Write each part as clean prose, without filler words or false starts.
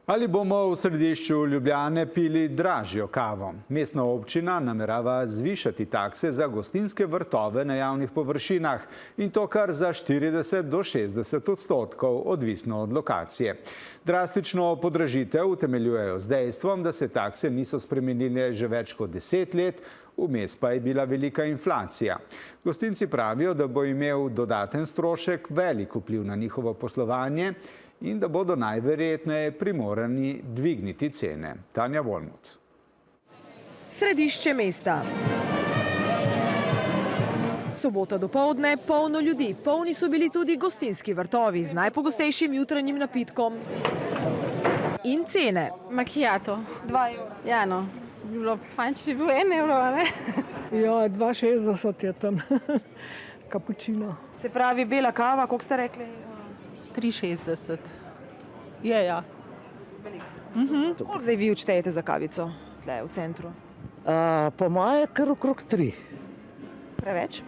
Ali bomo v središču Ljubljane pili dražjo kavo? Mestna občina namerava zvišati takse za gostinske vrtove na javnih površinah in to kar za 40 do 60%, odvisno od lokacije. Drastično podražitev utemeljujejo z dejstvom, da se takse niso spremenile že več kot 10 let, vmes pa je bila velika inflacija. Gostinci pravijo, da bo imel dodaten strošek velik vpliv na njihovo poslovanje in da bodo najverjetneje primorani dvigniti cene. Tanja Volmut. Središče mesta. Sobota dopoldne, polno ljudi. Polni so bili tudi gostinski vrtovi z najpogostejšim jutranjim napitkom. In cene. Macchiato. 2 evra. Ja, no. Bi bilo fajn, če bi bil 1 evro, ne? Ja, 2,60 je tam. Kapučino. Se pravi, bela kava, koliko ste rekli? 3,60. Je, ja. Koliko zdaj vi odštejete za kavico tle v centru? Po moje kar okrog 3. Preveč?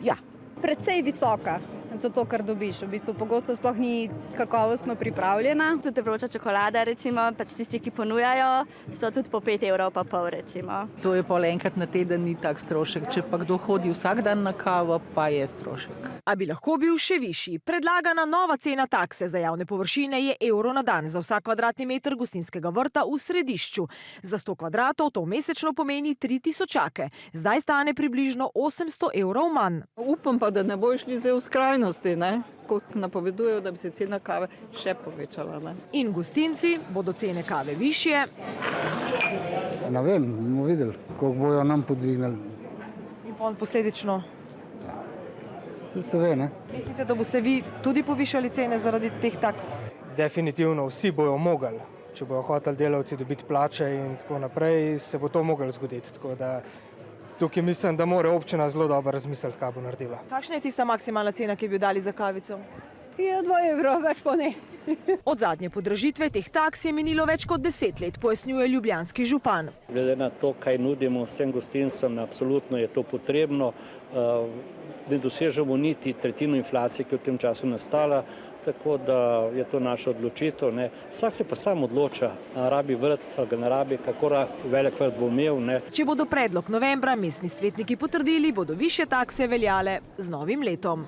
Ja. Precej visoka, zato kar dobiš. V bistvu pogosto sploh ni kakovostno pripravljena. Tudi vroča čokolada, recimo, pač tisti, ki ponujajo, so tudi po 5,5 evrov, recimo. To je pol enkrat na teden, ni tak strošek. Če pa kdo hodi vsak dan na kavo, pa je strošek. A bi lahko bil še višji. Predlagana nova cena takse za javne površine je evro na dan za vsak kvadratni meter gostinskega vrta v središču. Za 100 kvadratov to mesečno pomeni 3.000. Zdaj stane približno 800 evrov manj. Upam pa, da ne bo šli zdaj v skrajnosti, ne? Kot napovedujejo, da bi se cena kave še povečala. Ne? In gostinci bodo cene kave višje. Ne vem, bomo videli, koliko bojo nam podvignili. In posledično. Se ve, ne? Mislite, da boste vi tudi povišali cene zaradi teh taks? Definitivno vsi bojo mogli. Če bojo hoteli delavci dobiti plače in tako naprej, se bo to moglo zgoditi. Tako da tukaj mislim, da mora občina zelo dobro razmisliti, kaj bo naredila. Kakšna je tista maksimalna cena, ki bi jo dali za kavico? Je 2 evro, več pa ne. Od zadnje podražitve teh taks je minilo več kot 10 let, pojasnjuje ljubljanski župan. Glede na to, kaj nudimo vsem gostincem, absolutno je to potrebno. Ne dosežemo niti tretjino inflacije, ki je v tem času nastala, tako da je to naša odločitev. Ne. Vsak se pa sam odloča, rabi vrt, ga ne rabi, kako velik vrt bo imel. Ne. Če bodo predlog novembra mestni svetniki potrdili, bodo višje takse veljale z novim letom.